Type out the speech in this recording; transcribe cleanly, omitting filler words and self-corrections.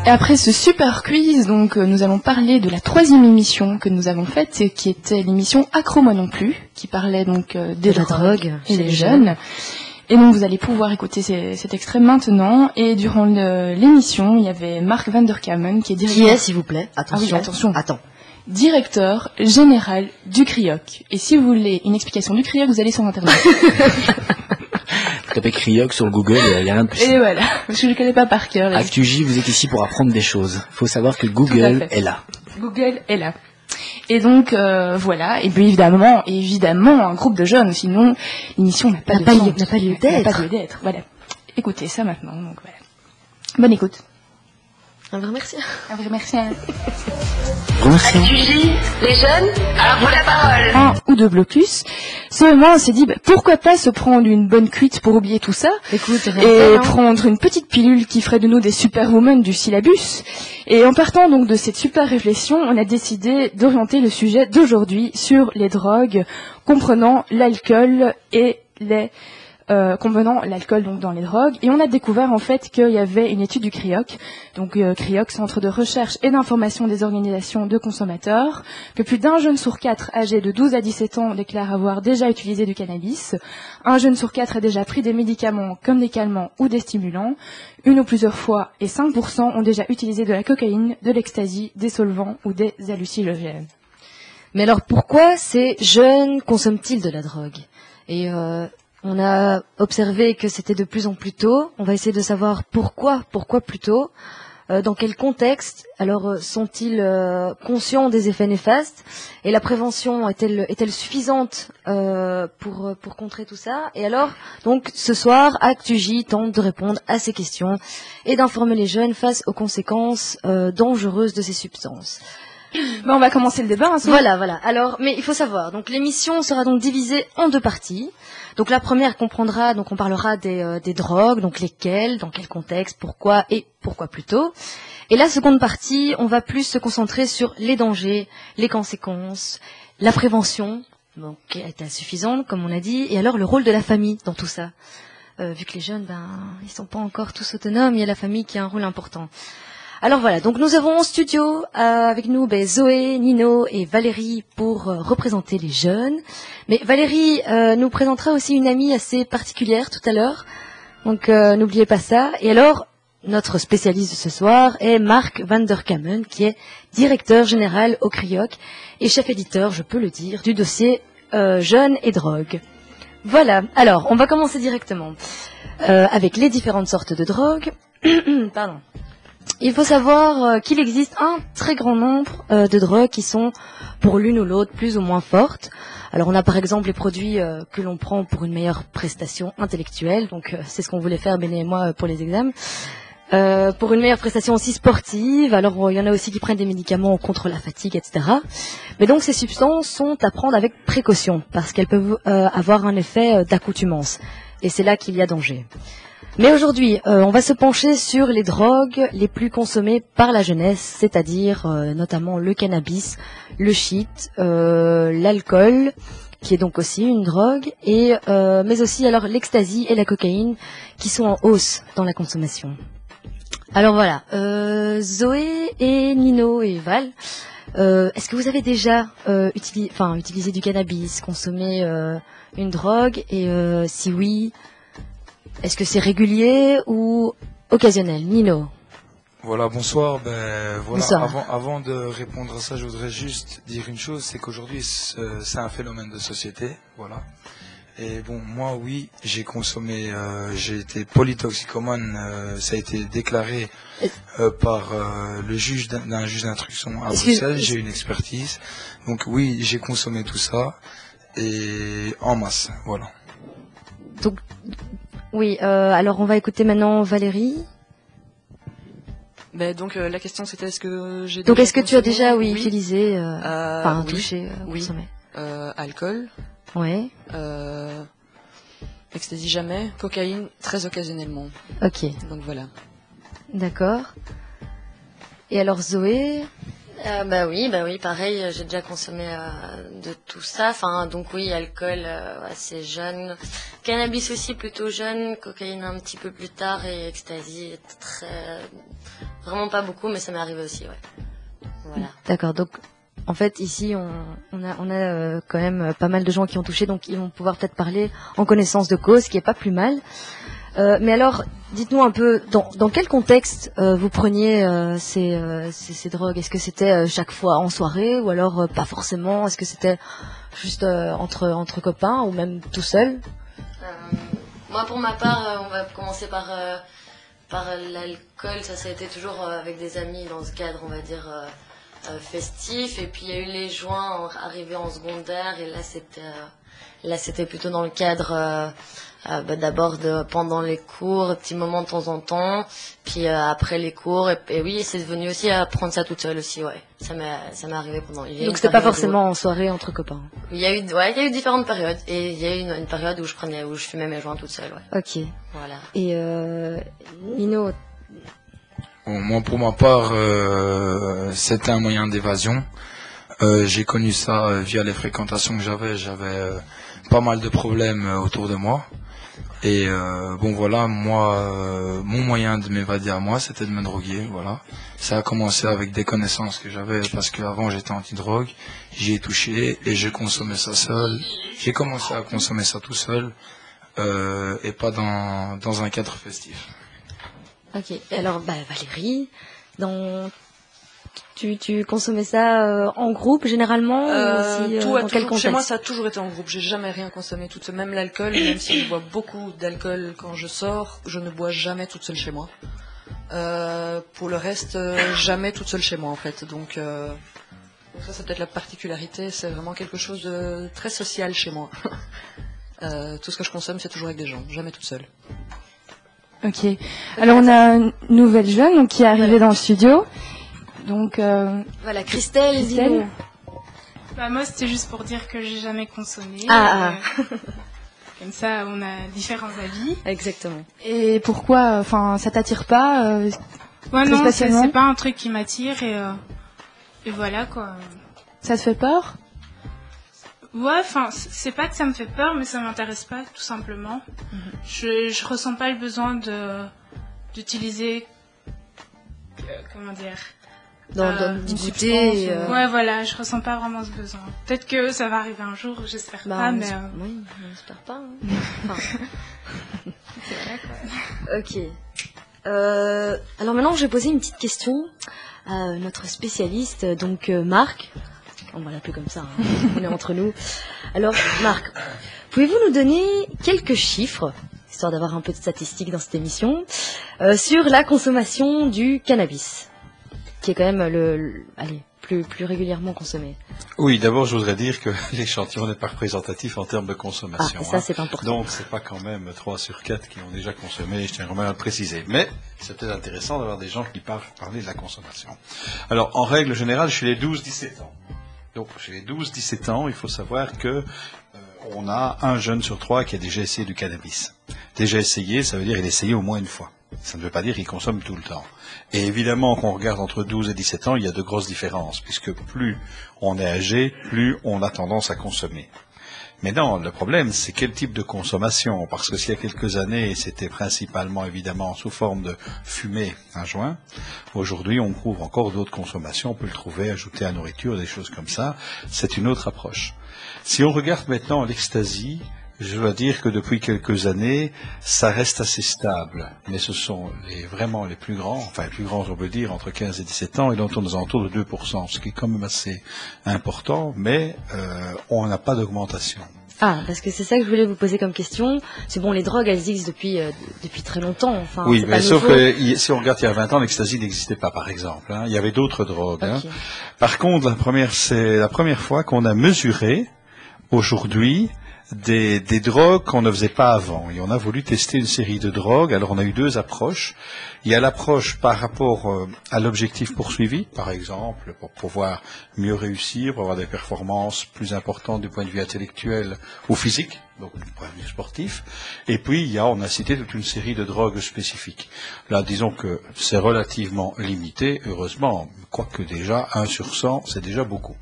Et après ce super quiz, donc nous allons parler de la 3e émission que nous avons faite, qui était l'émission Accro moi non plus, qui parlait donc des drogues et des jeunes. Et donc vous allez pouvoir écouter cet extrait maintenant. Et durant l'émission, il y avait Mark van der Kamen qui est directeur. Qui est, s'il vous plaît? Attention. Ah oui, attention. Attends. Directeur général du CRIOC. Et si vous voulez une explication du CRIOC, vous allez sur Internet. Vous tapez CRIOC sur le Google, il n'y a rien de plus. Et voilà, parce que je ne connais pas par cœur. ActuJ, vous êtes ici pour apprendre des choses. Il faut savoir que Google est là. Google est là. Et donc, voilà, et puis évidemment, un groupe de jeunes, sinon l'émission n'a pas lieu d'être. Voilà. Écoutez ça maintenant, donc voilà. Bonne écoute. Un vrai merci. Un vrai merci. ActuJ, les jeunes, à vous la parole. Un ou deux blocus. Seulement, on s'est dit, pourquoi pas se prendre une bonne cuite pour oublier tout ça. Écoute, et prendre une petite pilule qui ferait de nous des superwomen du syllabus. Et en partant donc de cette super réflexion, on a décidé d'orienter le sujet d'aujourd'hui sur les drogues, comprenant l'alcool et convenant l'alcool donc dans les drogues, et on a découvert en fait qu'il y avait une étude du CRIOC, donc CRIOC, Centre de recherche et d'information des organisations de consommateurs, que plus d'un jeune sur 4 âgé de 12 à 17 ans déclare avoir déjà utilisé du cannabis, un jeune sur 4 a déjà pris des médicaments comme des calmants ou des stimulants, une ou plusieurs fois, et 5% ont déjà utilisé de la cocaïne, de l'ecstasy, des solvants ou des hallucinogènes. Mais alors pourquoi ces jeunes consomment-ils de la drogue? Et on a observé que c'était de plus en plus tôt. On va essayer de savoir pourquoi plus tôt, dans quel contexte. Alors, sont-ils conscients des effets néfastes? Et la prévention est-elle suffisante pour contrer tout ça? Et alors, donc, ce soir, ActuJ tente de répondre à ces questions et d'informer les jeunes face aux conséquences dangereuses de ces substances. Ben, on va commencer le débat. Voilà. Alors, mais il faut savoir. Donc, l'émission sera donc divisée en deux parties. Donc, la première comprendra, donc, on parlera des drogues, donc lesquelles, dans quel contexte, pourquoi et pourquoi plus tôt. Et la seconde partie, on va plus se concentrer sur les dangers, les conséquences, la prévention, donc, qui a été insuffisante, comme on a dit, et alors le rôle de la famille dans tout ça. Vu que les jeunes, ils sont pas encore tous autonomes, il y a la famille qui a un rôle important. Alors voilà, donc nous avons en studio avec nous Zoé, Nino et Valérie pour représenter les jeunes. Mais Valérie nous présentera aussi une amie assez particulière tout à l'heure, donc n'oubliez pas ça. Et alors, notre spécialiste de ce soir est Mark van der Kamen, qui est directeur général au CRIOC et chef éditeur, je peux le dire, du dossier jeunes et drogue. Voilà, alors on va commencer directement avec les différentes sortes de drogues. Pardon. Il faut savoir qu'il existe un très grand nombre de drogues qui sont pour l'une ou l'autre plus ou moins fortes. Alors on a par exemple les produits que l'on prend pour une meilleure prestation intellectuelle, donc c'est ce qu'on voulait faire Béné et moi pour les examens. Pour une meilleure prestation aussi sportive, alors il y en a aussi qui prennent des médicaments contre la fatigue, etc. Mais donc ces substances sont à prendre avec précaution parce qu'elles peuvent avoir un effet d'accoutumance et c'est là qu'il y a danger. Mais aujourd'hui, on va se pencher sur les drogues les plus consommées par la jeunesse, c'est-à-dire notamment le cannabis, le shit, l'alcool, qui est donc aussi une drogue, et mais aussi alors l'ecstasy et la cocaïne, qui sont en hausse dans la consommation. Alors voilà, Zoé et Nino et Val, est-ce que vous avez déjà utilisé du cannabis, consommé une drogue, et si oui, est-ce que c'est régulier ou occasionnel? Nino. Voilà, bonsoir. Bonsoir. Avant de répondre à ça, je voudrais juste dire une chose, c'est qu'aujourd'hui, c'est un phénomène de société, voilà. Et bon, moi, oui, j'ai consommé, j'ai été polytoxicomane, ça a été déclaré par le juge d'un juge d'instruction à Bruxelles, j'ai une expertise. Donc oui, j'ai consommé tout ça, et en masse, voilà. Donc, oui, alors on va écouter maintenant Valérie. Donc la question c'était est-ce que j'ai donc déjà est-ce que tu as déjà utilisé touché, oui, consommé alcool, ouais, ecstasy jamais, cocaïne très occasionnellement. Ok, Donc voilà. D'accord. Et alors Zoé? Oui, pareil, j'ai déjà consommé de tout ça. Enfin, donc oui, alcool assez jeune, cannabis aussi plutôt jeune, cocaïne un petit peu plus tard et ecstasy très Vraiment pas beaucoup, mais ça m'est arrivé aussi, ouais. Voilà. D'accord, donc en fait ici on a quand même pas mal de gens qui ont touché, donc ils vont pouvoir peut-être parler en connaissance de cause, ce qui est pas plus mal. Mais alors, dites-nous un peu, dans quel contexte vous preniez ces drogues? Est-ce que c'était chaque fois en soirée ou alors pas forcément? Est-ce que c'était juste entre copains ou même tout seul? Moi, pour ma part, on va commencer par l'alcool. Ça a été toujours avec des amis dans ce cadre, on va dire, festif. Et puis, il y a eu les joints arrivés en secondaire. Et là, c'était plutôt dans le cadre... d'abord pendant les cours, petits moments de temps en temps, puis après les cours, et oui, c'est devenu aussi à prendre ça toute seule aussi, ouais. Ça m'est arrivé pendant. Donc c'était pas forcément en soirée entre copains. Il y a eu différentes périodes, et il y a eu une période où je fumais mes joints toute seule, ouais. Ok. Voilà. Et Nino. Bon, moi, pour ma part, c'était un moyen d'évasion. J'ai connu ça via les fréquentations que j'avais pas mal de problèmes autour de moi. Et bon voilà, moi, mon moyen de m'évader à moi, c'était de me droguer, voilà. Ça a commencé avec des connaissances que j'avais, parce qu'avant j'étais anti-drogue, j'y ai touché et j'ai consommé ça seul. J'ai commencé à consommer ça tout seul, et pas dans un cadre festif. Ok, alors Valérie, tu consommais ça en groupe généralement ou aussi, dans quel contexte? Chez moi, ça a toujours été en groupe. J'ai jamais rien consommé toute seule. Même l'alcool, même si je bois beaucoup d'alcool quand je sors, je ne bois jamais toute seule chez moi. Pour le reste, jamais toute seule chez moi en fait. Donc ça, c'est peut-être la particularité. C'est vraiment quelque chose de très social chez moi. Tout ce que je consomme, c'est toujours avec des gens, jamais toute seule. Ok. Alors on a une nouvelle jeune donc, qui est arrivée dans le studio. Donc, voilà, Christelle, dis-nous. Moi, c'était juste pour dire que j'ai jamais consommé. Comme ça, on a différents avis. Exactement. Et pourquoi, ça t'attire pas Ouais, non, c'est pas un truc qui m'attire et voilà, quoi. Ça te fait peur? Ouais, c'est pas que ça me fait peur, mais ça m'intéresse pas, tout simplement. Je ressens pas le besoin d'utiliser, comment dire... d'y goûter. Ouais, voilà, je ressens pas vraiment ce besoin. Peut-être que ça va arriver un jour, j'espère pas, mais... Oui, on espère pas. Hein. C'est vrai, quoi. Ok. Alors maintenant, je vais poser une petite question à notre spécialiste, donc Marc. On va l'appeler comme ça, hein. On est entre nous. Alors, Marc, pouvez-vous nous donner quelques chiffres, histoire d'avoir un peu de statistiques dans cette émission, sur la consommation du cannabis, qui est quand même plus régulièrement consommé? Oui, d'abord, je voudrais dire que l'échantillon n'est pas représentatif en termes de consommation. Ah, ça, c'est important. Donc, c'est pas quand même 3 sur 4 qui ont déjà consommé, je tiens quand même à le préciser. Mais, c'est peut-être intéressant d'avoir des gens qui parler de la consommation. Alors, en règle générale, chez les 12-17 ans. Donc, chez les 12-17 ans, il faut savoir que on a un jeune sur 3 qui a déjà essayé du cannabis. Déjà essayé, ça veut dire il a essayé au moins une fois. Ça ne veut pas dire qu'il consomme tout le temps. Et évidemment, quand on regarde entre 12 et 17 ans, il y a de grosses différences, puisque plus on est âgé, plus on a tendance à consommer. Mais non, le problème, c'est quel type de consommation, parce que s'il y a quelques années, c'était principalement, évidemment, sous forme de fumée, un joint. Aujourd'hui, on couvre encore d'autres consommations, on peut le trouver ajouté à la nourriture, des choses comme ça. C'est une autre approche. Si on regarde maintenant l'ecstasy, je dois dire que depuis quelques années, ça reste assez stable. Mais ce sont vraiment les plus grands, enfin les plus grands on peut dire, entre 15 et 17 ans, et dont on est aux alentours de 2%, ce qui est quand même assez important, mais on n'a pas d'augmentation. Ah, parce que c'est ça que je voulais vous poser comme question. C'est bon, les drogues, elles existent depuis très longtemps. Enfin, oui, c'est mais pas sauf nouveau. que si on regarde il y a 20 ans, l'ecstasy n'existait pas, par exemple. Hein. Il y avait d'autres drogues. Okay. Hein. Par contre, c'est la première fois qu'on a mesuré, aujourd'hui, des drogues qu'on ne faisait pas avant. Et on a voulu tester une série de drogues. Alors on a eu 2 approches. Il y a l'approche par rapport à l'objectif poursuivi, par exemple, pour pouvoir mieux réussir, pour avoir des performances plus importantes du point de vue intellectuel ou physique, donc du point de vue sportif. Et puis on a cité toute une série de drogues spécifiques. Là, disons que c'est relativement limité, heureusement, quoique déjà 1 sur 100, c'est déjà beaucoup.